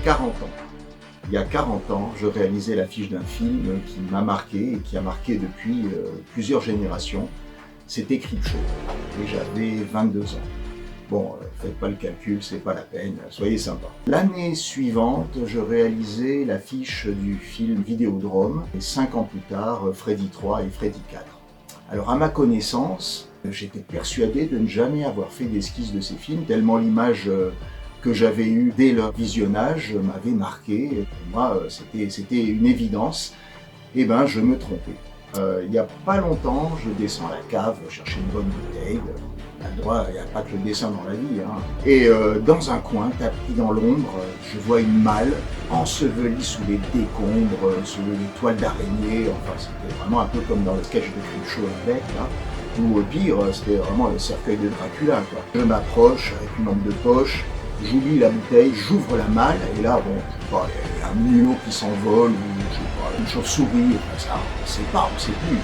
40 ans. Il y a 40 ans, je réalisais l'affiche d'un film qui m'a marqué et qui a marqué depuis plusieurs générations. C'était Creepshow et j'avais 22 ans. Bon, faites pas le calcul, c'est pas la peine, soyez sympa. L'année suivante, je réalisais l'affiche du film Vidéodrome et 5 ans plus tard, Freddy 3 et Freddy 4. Alors à ma connaissance, j'étais persuadé de ne jamais avoir fait d'esquisse de ces films, tellement l'image que j'avais eue dès leur visionnage m'avait marqué. Pour moi, c'était une évidence. Eh ben, je me trompais. Il n'y a pas longtemps, je descends à la cave chercher une bonne bouteille. Il n'y a pas que le dessin dans la vie. Hein. Et dans un coin, tapis dans l'ombre, je vois une malle ensevelie sous les décombres, sous les toiles d'araignée. Enfin, c'était vraiment un peu comme dans le sketch de Creepshow avec, là. Ou au pire, c'était vraiment le cercueil de Dracula, quoi. Je m'approche avec une lampe de poche, j'oublie la bouteille, j'ouvre la malle, et là, bon, je sais pas, il y a un mulot qui s'envole, ou je sais pas, une chauve-souris, enfin, ça, on sait plus.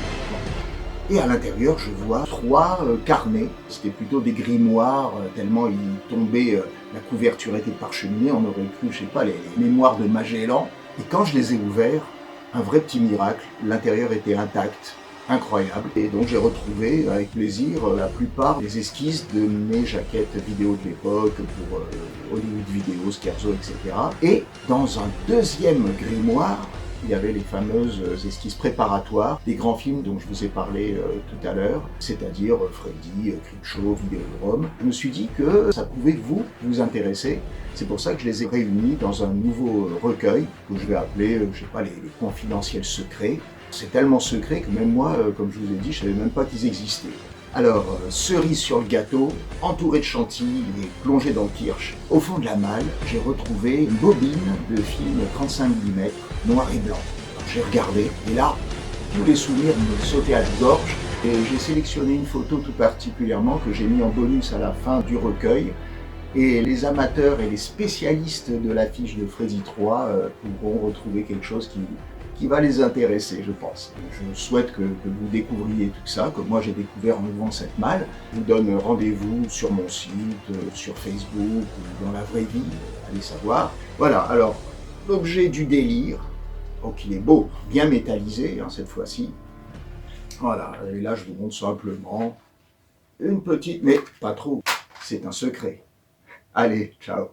Et à l'intérieur, je vois 3 carnets. C'était plutôt des grimoires, tellement ils tombaient, la couverture était parcheminée, on aurait cru, je sais pas, les mémoires de Magellan. Et quand je les ai ouverts, un vrai petit miracle, l'intérieur était intact, incroyable. Et donc j'ai retrouvé avec plaisir la plupart des esquisses de mes jaquettes vidéo de l'époque, pour Hollywood Vidéo, Scherzo, etc. Et dans un deuxième grimoire, il y avait les fameuses esquisses préparatoires des grands films dont je vous ai parlé tout à l'heure, c'est-à-dire Freddy, Creepshow, Vidéodrome. Je me suis dit que ça pouvait vous intéresser. C'est pour ça que je les ai réunis dans un nouveau recueil que je vais appeler, je sais pas, les confidentiels secrets. C'est tellement secret que même moi, comme je vous ai dit, je savais même pas qu'ils existaient. Alors, cerise sur le gâteau, entouré de chantilly et plongé dans le kirsch, au fond de la malle, j'ai retrouvé une bobine de film 35 mm, noir et blanc. J'ai regardé, et là, tous les souvenirs me sautaient à la gorge, et j'ai sélectionné une photo tout particulièrement que j'ai mis en bonus à la fin du recueil, et les amateurs et les spécialistes de l'affiche de Freddy 3 pourront retrouver quelque chose qui va les intéresser, je pense. Je souhaite que vous découvriez tout ça, que moi j'ai découvert en ouvrant cette malle. Je vous donne rendez-vous sur mon site, sur Facebook ou dans la vraie vie, allez savoir. Voilà, alors, l'objet du délire, donc il est beau, bien métallisé hein, cette fois-ci. Voilà, et là je vous montre simplement une petite, mais pas trop, c'est un secret. Allez, ciao.